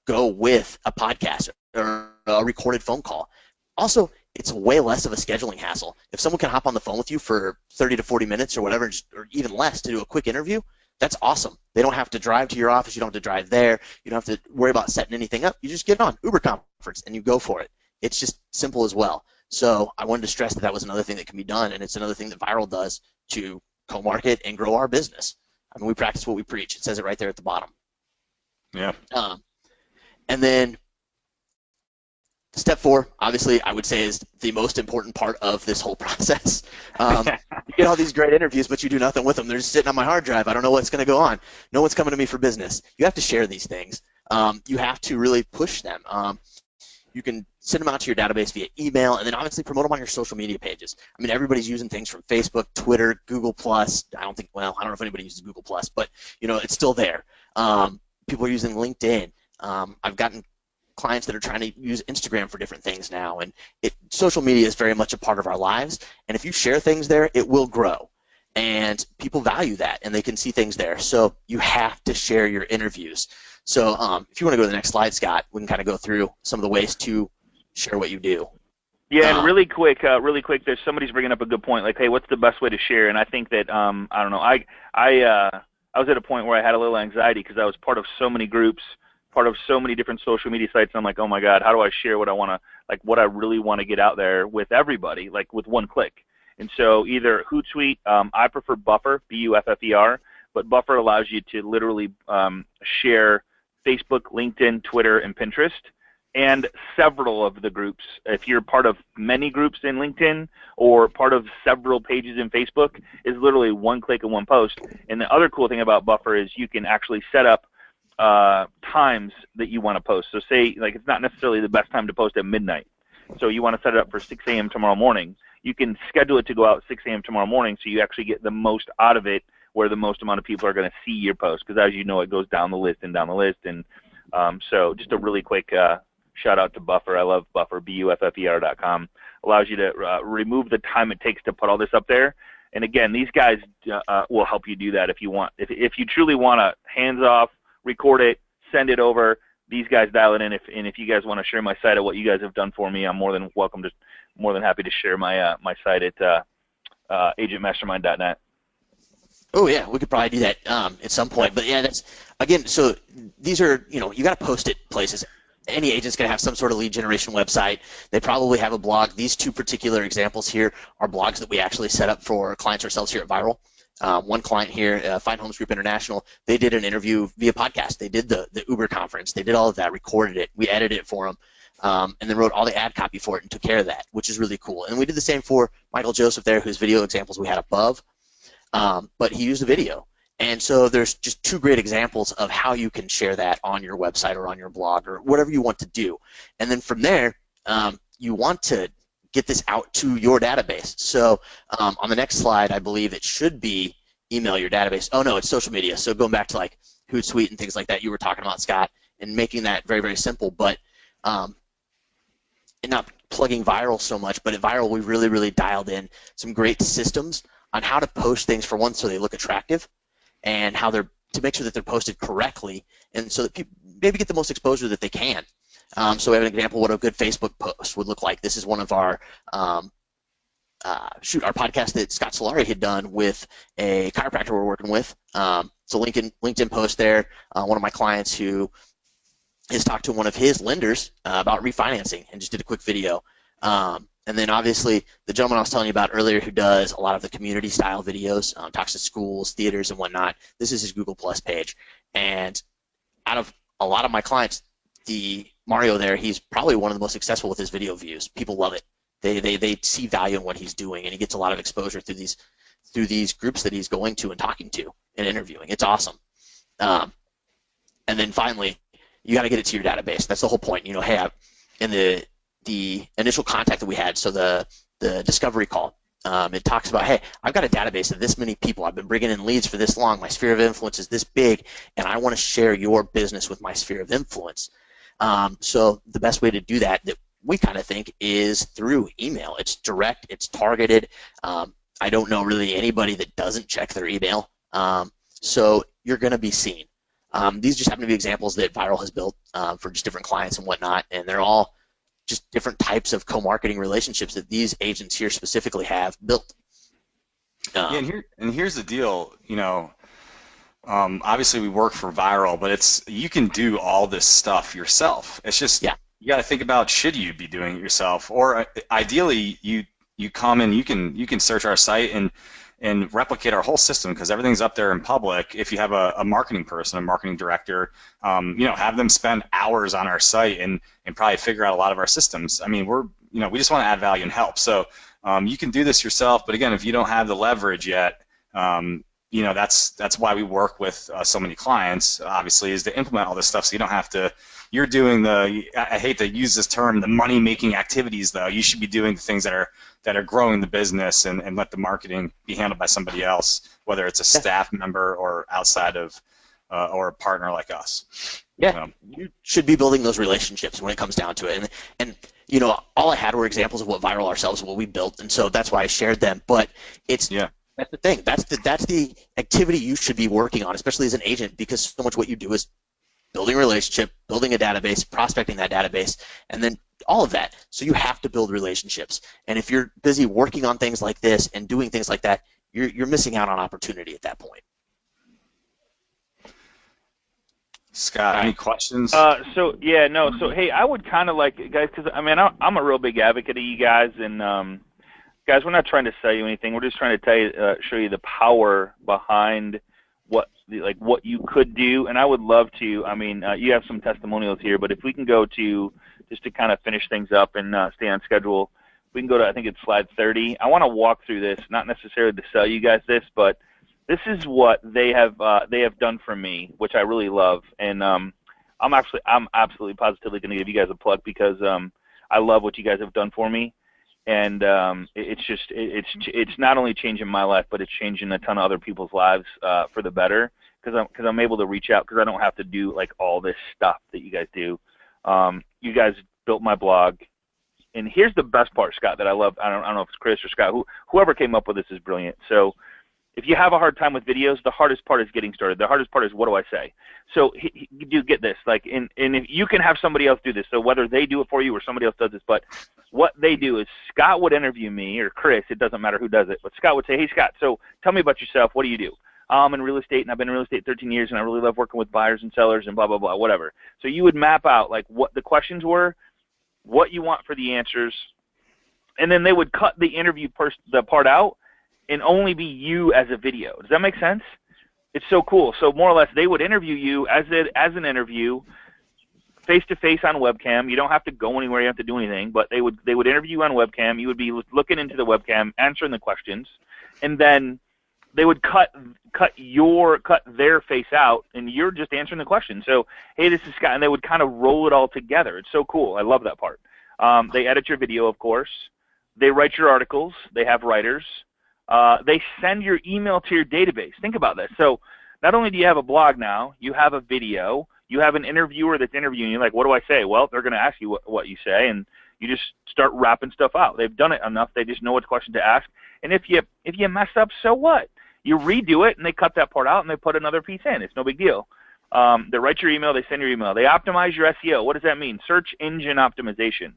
go with a podcast or a recorded phone call. Also, it's way less of a scheduling hassle. If someone can hop on the phone with you for 30 to 40 minutes or whatever, or even less to do a quick interview, that's awesome. They don't have to drive to your office. You don't have to drive there. You don't have to worry about setting anything up. You just get on Uber Conference and you go for it. It's just simple as well. So I wanted to stress that was another thing that can be done, and it's another thing that Viral does to co-market and grow our business. I mean, we practice what we preach. It says it right there at the bottom. Yeah. And then step 4, obviously, I would say is the most important part of this whole process. You get all these great interviews, but you do nothing with them. They're just sitting on my hard drive. I don't know what's going to go on. No one's coming to me for business. You have to share these things. You have to really push them. You can send them out to your database via email, and then obviously promote them on your social media pages. I mean, everybody's using things from Facebook, Twitter, Google+. I don't know if anybody uses Google+, but, it's still there. People are using LinkedIn. I've gotten clients that are trying to use Instagram for different things now, and social media is very much a part of our lives, and if you share things there, it will grow, and people value that, and they can see things there, so you have to share your interviews. So if you want to go to the next slide, Scott, we can kind of go through some of the ways to share what you do. Yeah, and really quick, there's somebody's bringing up a good point, like, hey, what's the best way to share? And I think that, I don't know, I was at a point where I had a little anxiety because I was part of so many groups, part of so many different social media sites, and I'm like, oh my God, how do I share what I want to, like, what I really want to get out there with everybody, like with one click? And so either Hootsuite, I prefer Buffer, B-U-F-F-E-R, but Buffer allows you to literally share Facebook, LinkedIn, Twitter, and Pinterest, and several of the groups. If you're part of many groups in LinkedIn or part of several pages in Facebook, is literally one click and one post. And the other cool thing about Buffer is you can actually set up times that you want to post. So say, like, it's not necessarily the best time to post at midnight. So you want to set it up for 6 a.m. tomorrow morning. You can schedule it to go out 6 a.m. tomorrow morning, so you actually get the most out of it, where the most amount of people are going to see your post, because as you know, it goes down the list and down the list. And so just a really quick shout out to Buffer. I love Buffer, BUFFER.com. Allows you to remove the time it takes to put all this up there. And again, these guys will help you do that if you want. If you truly want to hands off, record it, send it over. These guys dial it in. And if you guys want to share my site of what you guys have done for me, I'm more than happy to share my my site at agentmastermind.net. Oh yeah, we could probably do that at some point. But yeah, that's again. So these are, you got to post it places. Any agent's going to have some sort of lead generation website. They probably have a blog. These two particular examples here are blogs that we actually set up for clients ourselves here at Viral. One client here, Fine Homes Group International, they did an interview via podcast. They did the Uber conference. They did all of that, recorded it. We edited it for them, and then wrote all the ad copy for it and took care of that, which is really cool. And we did the same for Michael Joseph there, whose video examples we had above, but he used a video. And so there's just two great examples of how you can share that on your website or on your blog or whatever you want to do. And then from there, you want to get this out to your database. So on the next slide, I believe it should be email your database. Oh, no, it's social media. So going back to like Hootsuite and things like that you were talking about, Scott, and making that very, very simple. But and not plugging Viral so much, but at Viral we really, really dialed in some great systems on how to post things, for one, so they look attractive, and how they're to make sure that they're posted correctly, and so that people maybe get the most exposure that they can. So we have an example of what a good Facebook post would look like. This is one of our our podcast that Scott Solari had done with a chiropractor we're working with. It's a LinkedIn post there. One of my clients who has talked to one of his lenders about refinancing and just did a quick video. And then obviously the gentleman I was telling you about earlier who does a lot of the community style videos, talks to schools, theaters, and whatnot. This is his Google Plus page. And out of a lot of my clients, the Mario there, he's probably one of the most successful with his video views. People love it. They see value in what he's doing, and he gets a lot of exposure through these groups that he's going to and talking to and interviewing. It's awesome. And then finally, you got to get it to your database. That's the whole point. Hey, in the initial contact that we had, so the discovery call, it talks about, hey, I've got a database of this many people. I've been bringing in leads for this long. My sphere of influence is this big, and I want to share your business with my sphere of influence. So the best way to do that we kind of think is through email. It's direct. It's targeted. I don't know really anybody that doesn't check their email. So you're going to be seen. These just happen to be examples that Viral has built for just different clients and whatnot, and they're all just different types of co-marketing relationships that these agents here specifically have built. Yeah, and here's the deal. Obviously we work for Viral, but you can do all this stuff yourself. It's just you got to think about, should you be doing it yourself, or ideally you come and you can search our site and replicate our whole system, because everything's up there in public. If you have a marketing person, a marketing director, have them spend hours on our site and probably figure out a lot of our systems. I mean, we just want to add value and help. So you can do this yourself, but again, if you don't have the leverage yet, that's why we work with so many clients, obviously, is to implement all this stuff, so you don't have to. You're doing I hate to use this term, the money-making activities, though. You should be doing the things that are growing the business, and let the marketing be handled by somebody else, whether it's a staff member or outside of or a partner like us. Yeah, you should be building those relationships when it comes down to it. And all I had were examples of what Viral ourselves, what we built, and so that's why I shared them. But that's the thing. That's the activity you should be working on, especially as an agent, because so much what you do is building a relationship, building a database, prospecting that database, and then all of that. So you have to build relationships. And if you're busy working on things like this and doing things like that, you're missing out on opportunity at that point. Scott, any questions? So hey, I would kind of like, guys, because I mean, I'm a real big advocate of you guys, and guys, we're not trying to sell you anything. We're just trying to show you the power behind what you could do. And I would love to. I mean, you have some testimonials here, but if we can go to just to kind of finish things up and stay on schedule, we can go to, I think it's slide 30. I want to walk through this, not necessarily to sell you guys this, but this is what they have done for me, which I really love. And I'm absolutely positively going to give you guys a plug, because I love what you guys have done for me. And it's not only changing my life, but it's changing a ton of other people's lives for the better, because I'm able to reach out, because I don't have to do like all this stuff that you guys do. You guys built my blog, and here's the best part, Scott, that I love. I don't know if it's Chris or Scott. Whoever came up with this is brilliant. So if you have a hard time with videos, the hardest part is getting started. The hardest part is, what do I say? So you do get this, like, and if you can have somebody else do this, so whether they do it for you or somebody else does this, but what they do is Scott would interview me, or Chris, it doesn't matter who does it, but Scott would say, hey, Scott, so tell me about yourself. What do you do? I'm in real estate, and I've been in real estate 13 years, and I really love working with buyers and sellers and blah, blah, blah, whatever. So you would map out, like, what the questions were, what you want for the answers, and then they would cut the interview the part out and only be you as a video. Does that make sense? It's so cool. So more or less, they would interview you as an interview, face-to-face on webcam. You don't have to go anywhere. You don't have to do anything. But they would interview you on webcam. You would be looking into the webcam, answering the questions, and then they would cut their face out, and you're just answering the question. So, hey, this is Scott, and they would kind of roll it all together. It's so cool. I love that part. They edit your video, of course. They write your articles. They have writers. They send your email to your database. Think about this. So not only do you have a blog now, you have a video, you have an interviewer that's interviewing you. Like, what do I say? Well, they're going to ask you what you say, and you just start rapping stuff out. They've done it enough. They just know what question to ask. And if you mess up, so what? You redo it, and they cut that part out, and they put another piece in. It's no big deal. They write your email. They send your email. They optimize your SEO. What does that mean? Search engine optimization.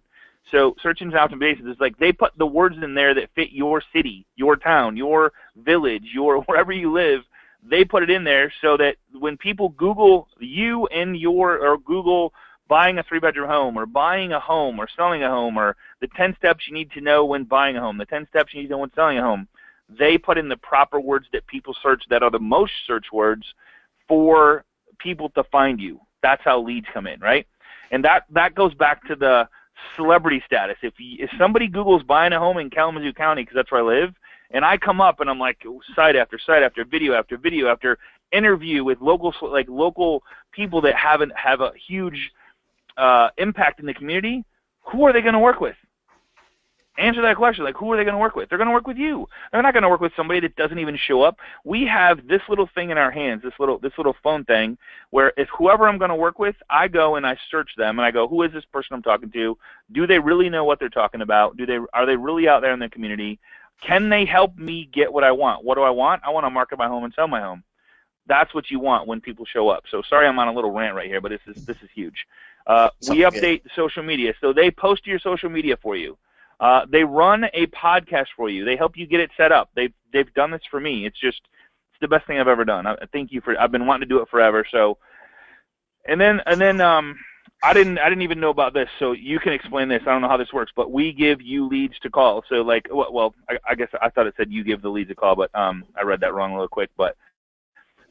So search engine optimization is like they put the words in there that fit your city, your town, your village, wherever you live. They put it in there so that when people Google you and or Google buying a 3-bedroom home, or buying a home, or selling a home, or the 10 steps you need to know when buying a home, the 10 steps you need to know when selling a home, they put in the proper words that people search, that are the most search words for people to find you. That's how leads come in, right? And that goes back to the celebrity status. If somebody Googles buying a home in Kalamazoo County, because that's where I live, and I come up and I'm like site after site after video after video after interview with local people that have a huge impact in the community, who are they going to work with? Answer that question. Like, who are they going to work with? They're going to work with you. They're not going to work with somebody that doesn't even show up. We have this little thing in our hands, this little phone thing, where if whoever I'm going to work with, I go and I search them, and I go, who is this person I'm talking to? Do they really know what they're talking about? Are they really out there in the community? Can they help me get what I want? What do I want? I want to market my home and sell my home. That's what you want when people show up. So sorry I'm on a little rant right here, but this is huge. We update social media. So they post to your social media for you. They run a podcast for you. They help you get it set up. They've done this for me. It's the best thing I've ever done. Thank you I've been wanting to do it forever. So, and then I didn't even know about this. So you can explain this. I don't know how this works, but we give you leads to call. So like, well, I guess I thought it said you give the leads a call, but I read that wrong real quick. But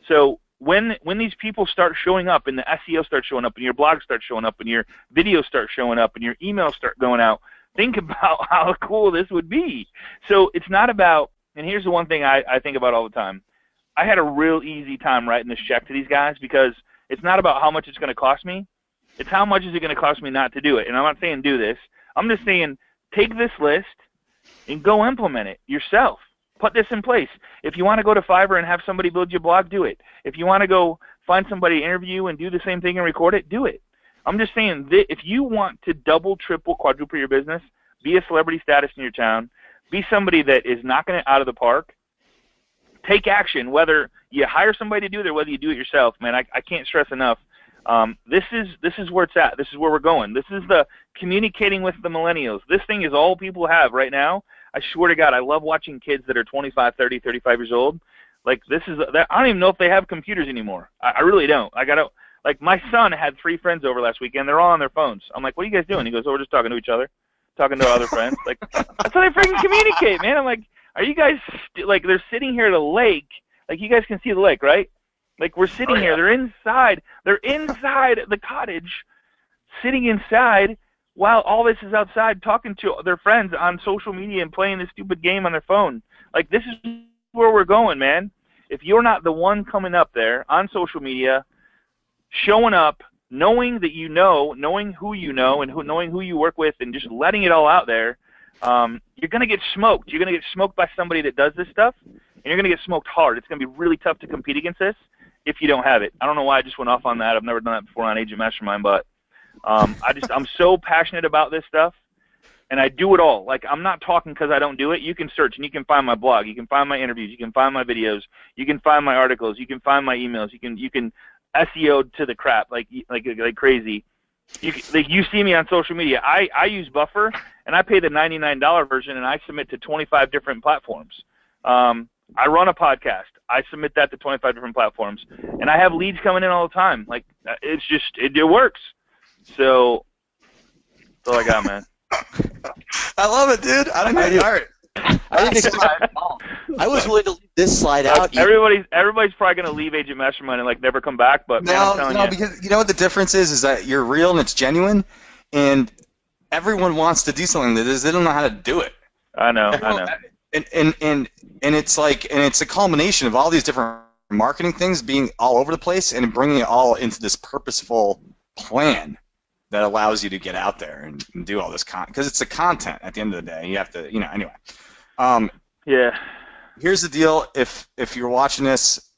so when these people start showing up, and the SEO starts showing up, and your blog starts showing up, and your videos start showing up, and your emails start going out, think about how cool this would be. So it's not about, and here's the one thing I think about all the time. I had a real easy time writing this check to these guys, because it's not about how much it's going to cost me. It's how much is it going to cost me not to do it. And I'm not saying do this. I'm just saying take this list and go implement it yourself. Put this in place. If you want to go to Fiverr and have somebody build your blog, do it. If you want to go find somebody, interview, and do the same thing and record it, do it. I'm just saying that if you want to double, triple, quadruple your business, be a celebrity status in your town, be somebody that is knocking it out of the park, take action, whether you hire somebody to do it or whether you do it yourself. Man, I can't stress enough. This is where it's at. This is where we're going. This is the communicating with the millennials. This thing is all people have right now. I swear to God, I love watching kids that are 25, 30, 35 years old. Like, I don't even know if they have computers anymore. I really don't. Like, my son had 3 friends over last weekend. They're all on their phones. I'm like, what are you guys doing? He goes, oh, we're just talking to each other, talking to other friends. Like, that's how they freaking communicate, man. I'm like, are you guys, like, they're sitting here at a lake. Like, you guys can see the lake, right? Like, we're sitting here. They're inside the cottage, sitting inside, while all this is outside, talking to their friends on social media and playing this stupid game on their phone. Like, this is where we're going, man. If you're not the one coming up there on social media, showing up, knowing that you know, knowing who you know, and knowing who you work with, and just letting it all out there, you're going to get smoked. You're going to get smoked by somebody that does this stuff, and you're going to get smoked hard. It's going to be really tough to compete against this if you don't have it. I don't know why I just went off on that. I've never done that before on Agent Mastermind, but I'm so passionate about this stuff, and I do it all. Like, I'm not talking because I don't do it. You can search, and you can find my blog. You can find my interviews. You can find my videos. You can find my articles. You can find my emails. You can SEO to the crap like crazy. You see me on social media. I use Buffer, and I pay the $99 version, and I submit to 25 different platforms. I run a podcast. I submit that to 25 different platforms, and I have leads coming in all the time. Like, it's just it works. So that's all I got, man. I love it, dude. I don't know. All right. I was willing to leave this slide out. Everybody's probably going to leave Agent Mastermind and like never come back. But man, I'm telling you, because you know what the difference is that you're real and it's genuine, and everyone wants to do something that is they don't know how to do it. I know. And it's like, and it's a culmination of all these different marketing things being all over the place and bringing it all into this purposeful plan that allows you to get out there and do all this content, because it's the content at the end of the day. You have to, anyway. Yeah. Here's the deal. If you're watching this,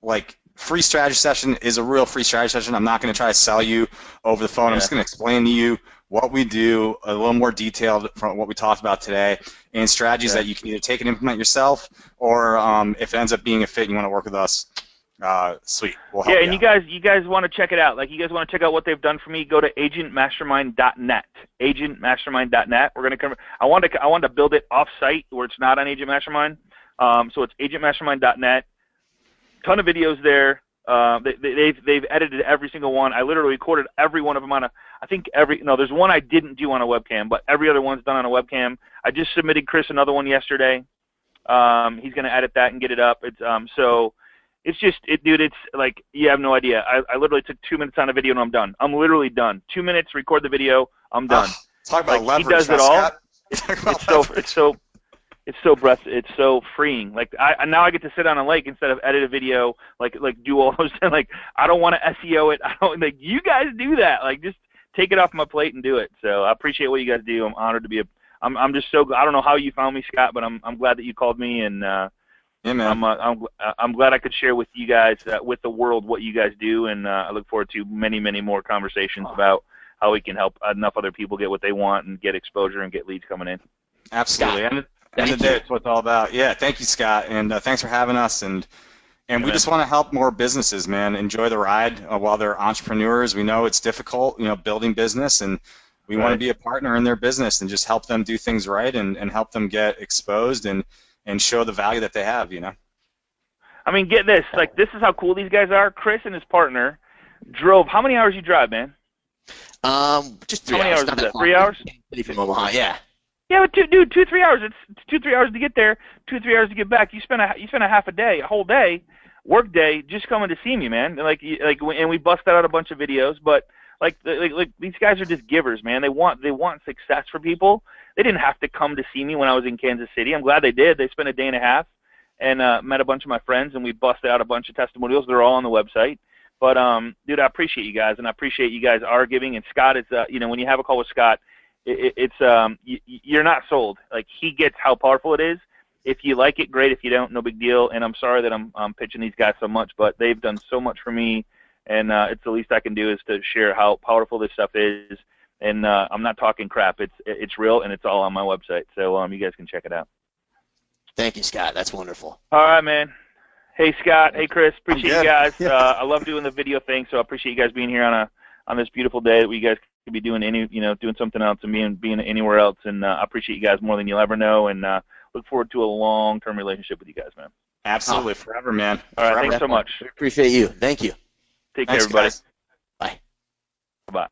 like, free strategy session is a real free strategy session. I'm not going to try to sell you over the phone. I'm just going to explain to you what we do, a little more detailed from what we talked about today, and strategies that you can either take and implement yourself, or if it ends up being a fit and you want to work with us, sweet. We'll help you out. you guys want to check it out. Like, you guys want to check out what they've done for me, go to agentmastermind.net. Agentmastermind.net. We're going to come. I want to build it off-site where it's not on Agent Mastermind. So it's agentmastermind.net. Ton of videos there. They've edited every single one. I literally recorded every one of them on there's one I didn't do on a webcam, but every other one's done on a webcam. I just submitted Chris another one yesterday. He's going to edit that and get it up. It's so it's just dude. It's like, you have no idea. I literally took 2 minutes on a video and I'm done. I'm literally done. 2 minutes, record the video. I'm done. Talk about leverage. He does it all. It's so freeing. Like, now I get to sit on a lake instead of edit a video, like do all those things. Like, I don't want to SEO it. I don't, like, you guys do that. Like, just take it off my plate and do it. So I appreciate what you guys do. I'm honored to be I'm just so, I don't know how you found me, Scott, but I'm glad that you called me, and yeah, man. I'm glad I could share with you guys, with the world, what you guys do, and I look forward to many, many more conversations about how we can help enough other people get what they want and get exposure and get leads coming in. Absolutely. End of the day, it's what it's all about. Yeah, thank you, Scott, and thanks for having us. And we just want to help more businesses, man, enjoy the ride while they're entrepreneurs. We know it's difficult, building business, and we want to be a partner in their business and just help them do things right and help them get exposed and show the value that they have, I mean, get this. Like, this is how cool these guys are. Chris and his partner drove. How many hours you drive, man? Just 3 hours. How many hours is that? 3 hours? From Omaha, yeah. Yeah, but 2-3 hours. It's 2-3 hours to get there, 2-3 hours to get back. You spend a half a day, a whole day, work day, just coming to see me, man. And we busted out a bunch of videos, but like these guys are just givers, man. They want success for people. They didn't have to come to see me when I was in Kansas City. I'm glad they did. They spent a day and a half and met a bunch of my friends, and we busted out a bunch of testimonials. They're all on the website. But dude, I appreciate you guys, and I appreciate you guys are giving. And Scott is, when you have a call with Scott, you're not sold. Like, he gets how powerful it is. If you like it, great. If you don't, no big deal. And I'm sorry that I'm pitching these guys so much, but they've done so much for me, and it's the least I can do is to share how powerful this stuff is. And I'm not talking crap. It's real, and it's all on my website. So you guys can check it out. Thank you, Scott. That's wonderful. All right, man. Hey, Scott. Hey, Chris. Appreciate you guys. I love doing the video thing, so I appreciate you guys being here on this beautiful day that we guys could be doing doing something else and being anywhere else. And I appreciate you guys more than you'll ever know, and look forward to a long-term relationship with you guys, man. Absolutely. Forever, man. All right. Thanks so much. We appreciate you. Thank you. Take care, everybody. Guys. Bye. Bye.